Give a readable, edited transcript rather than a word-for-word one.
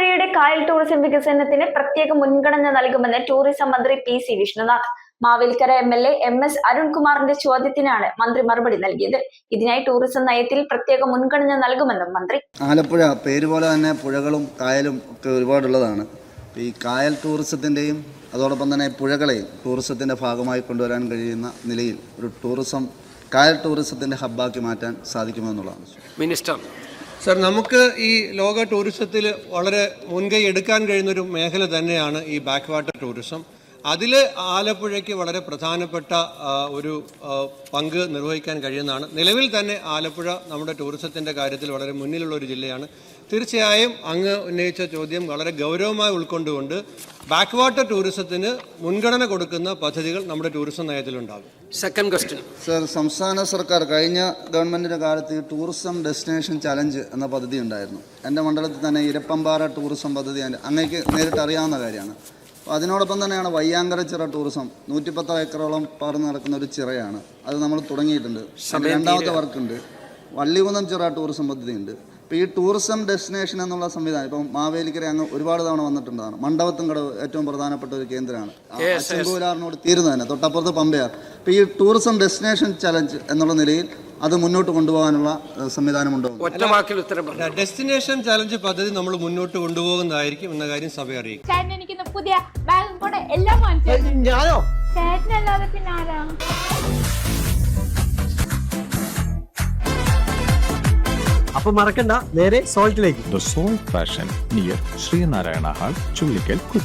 ആലപ്പുഴയുടെ കായൽ ടൂറിസം വികസനത്തിന് പ്രത്യേക മുൻഗണന നൽകുമെന്ന് ടൂറിസം മന്ത്രി PC Vishnunath. Mavelikkara MLA MS അരുൺകുമാറിന്റെ ചോദ്യത്തിനാണ് മന്ത്രി മറുപടി നൽകിയത്. ഇതിനായി ടൂറിസം നയത്തിൽ പ്രത്യേക മുൻഗണന നൽകുമെന്നും മന്ത്രി. ആലപ്പുഴ പേര് പോലെ തന്നെ പുഴകളും കായലും ഒക്കെ ഒരുപാടുള്ളതാണ്. ഈ കായൽ ടൂറിസത്തിൻ്റെയും അതോടൊപ്പം തന്നെ പുഴകളെയും ടൂറിസത്തിൻ്റെ ഭാഗമായി കൊണ്ടുവരാൻ കഴിയുന്ന നിലയിൽ ഒരു കായൽ ടൂറിസത്തിൻ്റെ ഹബ്ബാക്കി മാറ്റാൻ സാധിക്കുമെന്നുള്ളതാണ്. മിനിസ്റ്റർ സർ, നമുക്ക് ഈ ലോക ടൂറിസത്തിൽ വളരെ മുൻകൈ എടുക്കാൻ കഴിയുന്നൊരു മേഖല തന്നെയാണ് ഈ ബാക്ക് വാട്ടർ ടൂറിസം. അതിൽ ആലപ്പുഴയ്ക്ക് വളരെ പ്രധാനപ്പെട്ട ഒരു പങ്ക് നിർവഹിക്കാൻ കഴിയുന്നതാണ്. നിലവിൽ തന്നെ ആലപ്പുഴ നമ്മുടെ ടൂറിസത്തിൻ്റെ കാര്യത്തിൽ വളരെ മുന്നിലുള്ള ഒരു ജില്ലയാണ്. തീർച്ചയായും അങ്ങ് ഉന്നയിച്ച ചോദ്യം വളരെ ഗൗരവമായി ഉൾക്കൊണ്ടുകൊണ്ട് ബാക്ക് വാട്ടർ ടൂറിസത്തിന് മുൻഗണന കൊടുക്കുന്ന പദ്ധതികൾ നമ്മുടെ ടൂറിസം നയത്തിലുണ്ടാകും. സെക്കൻഡ് ക്വസ്റ്റ്യൻ സർ, സംസ്ഥാന സർക്കാർ കഴിഞ്ഞ ഗവൺമെൻറ്റിൻ്റെ കാലത്ത് ഈ ടൂറിസം ഡെസ്റ്റിനേഷൻ ചലഞ്ച് എന്ന പദ്ധതി ഉണ്ടായിരുന്നു. എൻ്റെ മണ്ഡലത്തിൽ തന്നെ ഇരപ്പമ്പാറ ടൂറിസം പദ്ധതി അങ്ങേക്ക് നേരിട്ട് അറിയാവുന്ന കാര്യമാണ്. അതിനോടൊപ്പം തന്നെയാണ് വയ്യാങ്കര ചിറ ടൂറിസം. 110 ഏക്കറോളം പറന്ന് നടക്കുന്ന ഒരു ചിറയാണ്. അത് നമ്മൾ തുടങ്ങിയിട്ടുണ്ട്. രണ്ടാമത്തെ വർക്കുണ്ട്. വള്ളികുന്നം ചിറ ടൂറിസം പദ്ധതിയുണ്ട്. ഇപ്പോൾ ഈ ടൂറിസം ഡെസ്റ്റിനേഷൻ എന്നുള്ള സംവിധാനം ഇപ്പം മാവേലിക്കര അങ്ങ് ഒരുപാട് തവണ വന്നിട്ടുണ്ടാണ്. മണ്ഡപത്തുംകടവ് ഏറ്റവും പ്രധാനപ്പെട്ട ഒരു കേന്ദ്രമാണ്. ചെമ്പൂരാറിനോട് തീരുന്നു തന്നെ, തൊട്ടപ്പുറത്ത് പമ്പയാർ. ഇപ്പോൾ ഈ ടൂറിസം ഡെസ്റ്റിനേഷൻ ചലഞ്ച് എന്നുള്ള നിലയിൽ അത് മുന്നോട്ട് കൊണ്ടുപോകാനുള്ള സംവിധാനമുണ്ടോ? ഡെസ്റ്റിനേഷൻ ചലഞ്ച് പദ്ധതി നമ്മൾ മുന്നോട്ട് കൊണ്ടുപോകുന്നതായിരിക്കും എന്ന കാര്യം സഭ അറിയിക്കും. പുതിയ ബാഗും കൂടെ എല്ലാം ഞാനോ? ചേട്ടനല്ലാതെ പിന്നെ ആരാ? അപ്പൊ മറക്കണ്ട, നേരെ സോൾട്ടിലേക്ക്. The Salt Fashion near Srinarayana Hall, Chullikal, Kochi.